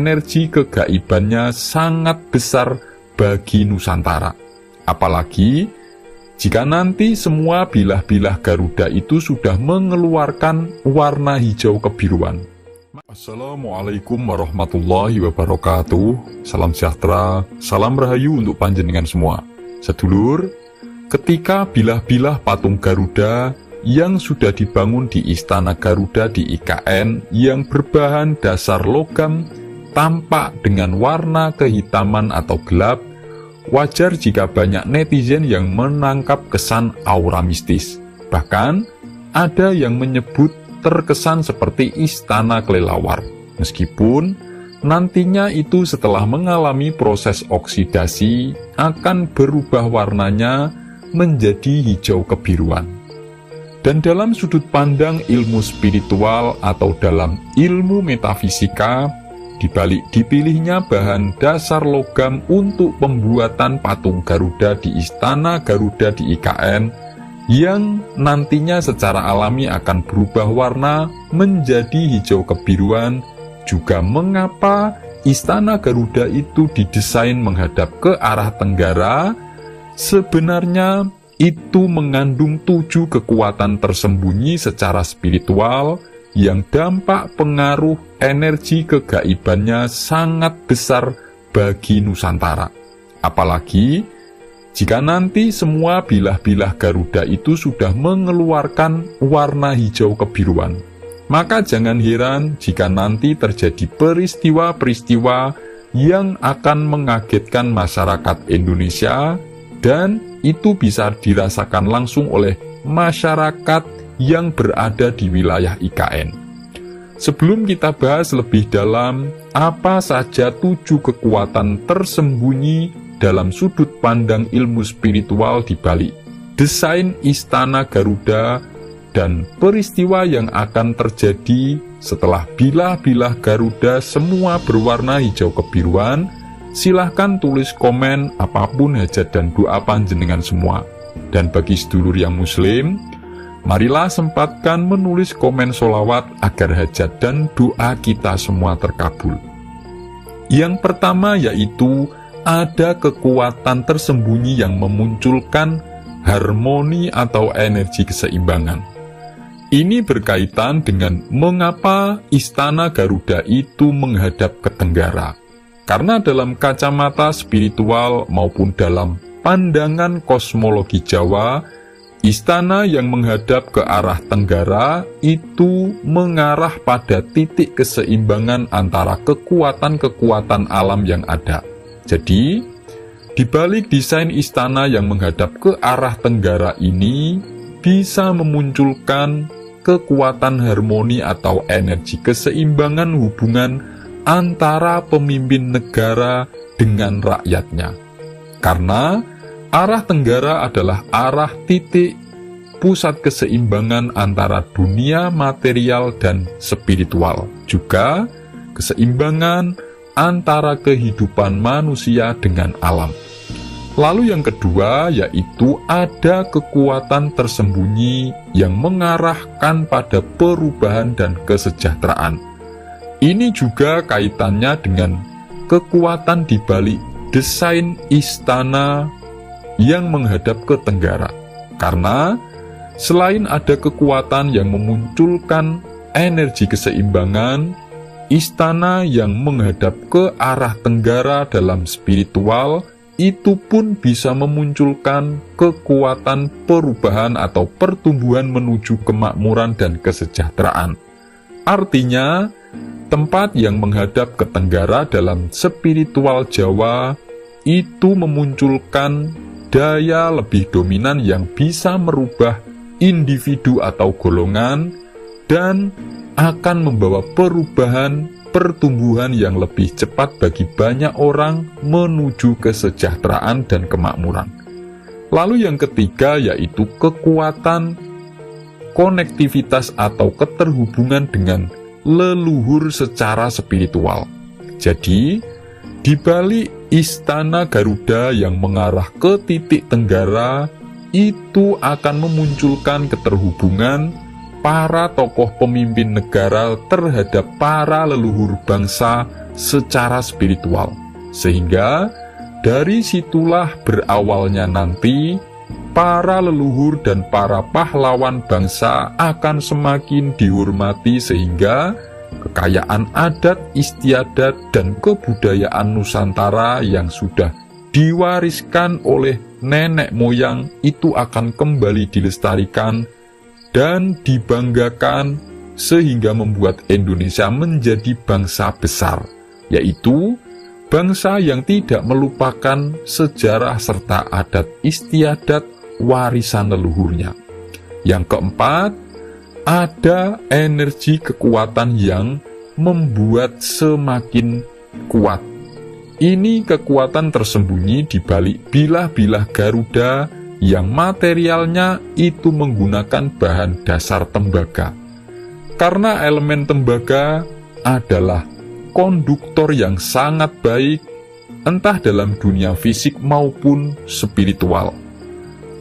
energi kegaibannya sangat besar bagi Nusantara. Apalagi jika nanti semua bilah-bilah Garuda itu sudah mengeluarkan warna hijau kebiruan. Assalamualaikum warahmatullahi wabarakatuh. Salam sejahtera, salam rahayu untuk panjenengan semua. Sedulur, ketika bilah-bilah patung Garuda yang sudah dibangun di Istana Garuda di IKN yang berbahan dasar logam tampak dengan warna kehitaman atau gelap, wajar jika banyak netizen yang menangkap kesan aura mistis. Bahkan, ada yang menyebut terkesan seperti istana kelelawar, meskipun nantinya itu setelah mengalami proses oksidasi akan berubah warnanya menjadi hijau kebiruan. Dan dalam sudut pandang ilmu spiritual atau dalam ilmu metafisika, dibalik dipilihnya bahan dasar logam untuk pembuatan patung Garuda di Istana Garuda di IKN yang nantinya secara alami akan berubah warna menjadi hijau kebiruan, juga mengapa Istana Garuda itu didesain menghadap ke arah tenggara. Sebenarnya itu mengandung 7 kekuatan tersembunyi secara spiritual yang dampak pengaruh energi kegaibannya sangat besar bagi Nusantara. Apalagi jika nanti semua bilah-bilah Garuda itu sudah mengeluarkan warna hijau kebiruan, maka jangan heran jika nanti terjadi peristiwa-peristiwa yang akan mengagetkan masyarakat Indonesia, dan itu bisa dirasakan langsung oleh masyarakat yang berada di wilayah IKN. Sebelum kita bahas lebih dalam apa saja 7 kekuatan tersembunyi dalam sudut pandang ilmu spiritual di balik desain Istana Garuda dan peristiwa yang akan terjadi setelah bilah-bilah Garuda semua berwarna hijau kebiruan, silahkan tulis komen apapun hajat dan doa panjenengan semua. Dan bagi sedulur yang muslim, marilah sempatkan menulis komen sholawat agar hajat dan doa kita semua terkabul. Yang pertama yaitu ada kekuatan tersembunyi yang memunculkan harmoni atau energi keseimbangan. Ini berkaitan dengan mengapa Istana Garuda itu menghadap ke tenggara. Karena dalam kacamata spiritual maupun dalam pandangan kosmologi Jawa, istana yang menghadap ke arah tenggara itu mengarah pada titik keseimbangan antara kekuatan-kekuatan alam yang ada. Jadi, di balik desain istana yang menghadap ke arah tenggara ini bisa memunculkan kekuatan harmoni atau energi keseimbangan hubungan antara pemimpin negara dengan rakyatnya. Karena arah tenggara adalah arah titik pusat keseimbangan antara dunia material dan spiritual, juga keseimbangan antara kehidupan manusia dengan alam. Lalu yang kedua yaitu ada kekuatan tersembunyi yang mengarahkan pada perubahan dan kesejahteraan. Ini juga kaitannya dengan kekuatan di balik desain istana yang menghadap ke tenggara. Karena selain ada kekuatan yang memunculkan energi keseimbangan, istana yang menghadap ke arah tenggara dalam spiritual itu pun bisa memunculkan kekuatan perubahan atau pertumbuhan menuju kemakmuran dan kesejahteraan. Artinya, tempat yang menghadap ke tenggara dalam spiritual Jawa itu memunculkan daya lebih dominan yang bisa merubah individu atau golongan dan akan membawa perubahan pertumbuhan yang lebih cepat bagi banyak orang menuju kesejahteraan dan kemakmuran. Lalu yang ketiga yaitu kekuatan konektivitas atau keterhubungan dengan leluhur secara spiritual. Jadi, di balik istana Garuda yang mengarah ke titik tenggara itu akan memunculkan keterhubungan para tokoh pemimpin negara terhadap para leluhur bangsa secara spiritual. Sehingga dari situlah berawalnya nanti para leluhur dan para pahlawan bangsa akan semakin dihormati, sehingga kekayaan adat istiadat dan kebudayaan Nusantara yang sudah diwariskan oleh nenek moyang itu akan kembali dilestarikan dan dibanggakan, sehingga membuat Indonesia menjadi bangsa besar, yaitu bangsa yang tidak melupakan sejarah serta adat istiadat warisan leluhurnya. Yang keempat, ada energi kekuatan yang membuat semakin kuat. Ini kekuatan tersembunyi di balik bilah-bilah Garuda yang materialnya itu menggunakan bahan dasar tembaga. Karena elemen tembaga adalah konduktor yang sangat baik, entah dalam dunia fisik maupun spiritual.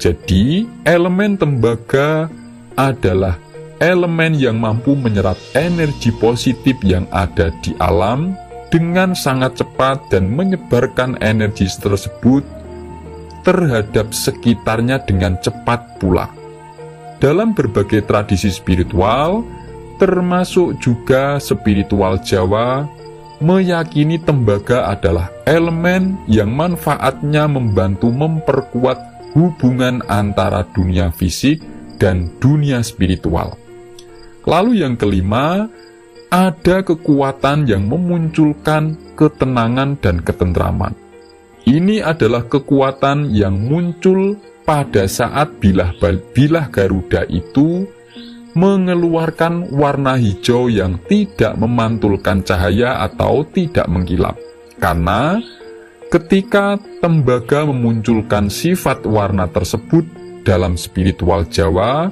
Jadi, elemen tembaga adalah elemen yang mampu menyerap energi positif yang ada di alam dengan sangat cepat dan menyebarkan energi tersebut terhadap sekitarnya dengan cepat pula. Dalam berbagai tradisi spiritual, termasuk juga spiritual Jawa, meyakini tembaga adalah elemen yang manfaatnya membantu memperkuat hubungan antara dunia fisik dan dunia spiritual. Lalu yang kelima, ada kekuatan yang memunculkan ketenangan dan ketentraman. Ini adalah kekuatan yang muncul pada saat bilah Garuda itu mengeluarkan warna hijau yang tidak memantulkan cahaya atau tidak mengkilap. Karena ketika tembaga memunculkan sifat warna tersebut dalam spiritual Jawa,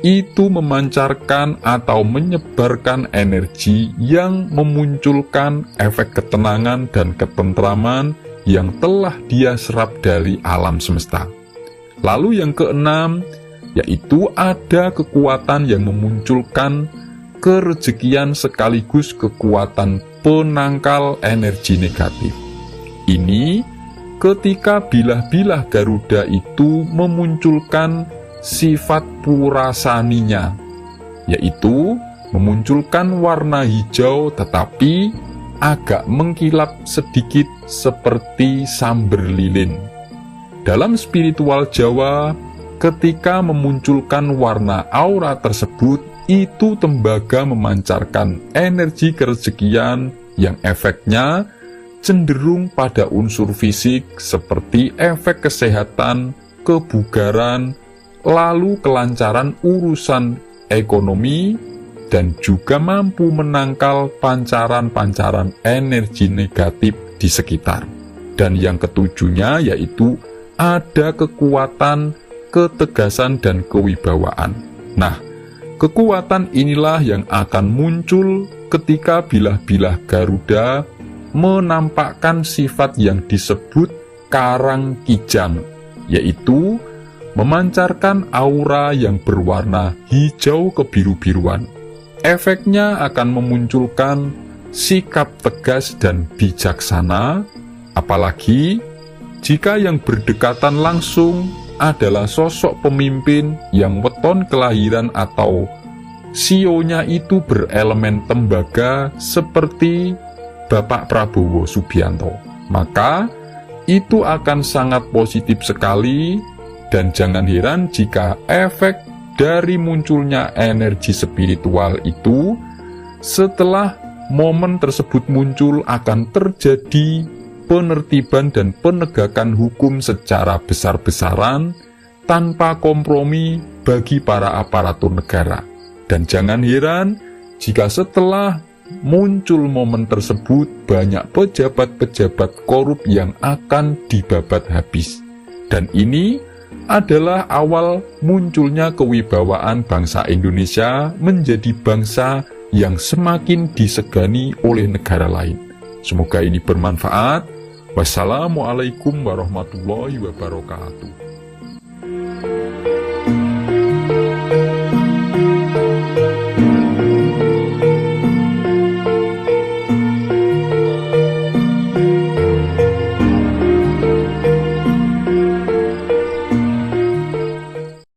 itu memancarkan atau menyebarkan energi yang memunculkan efek ketenangan dan ketentraman yang telah dia serap dari alam semesta. Lalu yang keenam, yaitu ada kekuatan yang memunculkan kerejekian sekaligus kekuatan penangkal energi negatif. Ini ketika bilah-bilah Garuda itu memunculkan sifat purasaninya, yaitu memunculkan warna hijau tetapi agak mengkilap sedikit seperti samber lilin. Dalam spiritual Jawa, ketika memunculkan warna aura tersebut, itu tembaga memancarkan energi kerejekian yang efeknya cenderung pada unsur fisik seperti efek kesehatan, kebugaran, lalu kelancaran urusan ekonomi, dan juga mampu menangkal pancaran-pancaran energi negatif di sekitar. Dan yang ketujuhnya yaitu ada kekuatan, ketegasan, dan kewibawaan. Nah, kekuatan inilah yang akan muncul ketika bilah-bilah Garuda menampakkan sifat yang disebut karang kijang, yaitu memancarkan aura yang berwarna hijau kebiru-biruan. Efeknya akan memunculkan sikap tegas dan bijaksana, apalagi jika yang berdekatan langsung adalah sosok pemimpin yang weton kelahiran atau sionya itu berelemen tembaga seperti Bapak Prabowo Subianto. Maka itu akan sangat positif sekali. Dan jangan heran jika efek dari munculnya energi spiritual itu, setelah momen tersebut muncul akan terjadi penertiban dan penegakan hukum secara besar-besaran tanpa kompromi bagi para aparatur negara. Dan jangan heran jika setelah muncul momen tersebut banyak pejabat-pejabat korup yang akan dibabat habis. Dan ini adalah awal munculnya kewibawaan bangsa Indonesia menjadi bangsa yang semakin disegani oleh negara lain. Semoga ini bermanfaat. Wassalamualaikum warahmatullahi wabarakatuh.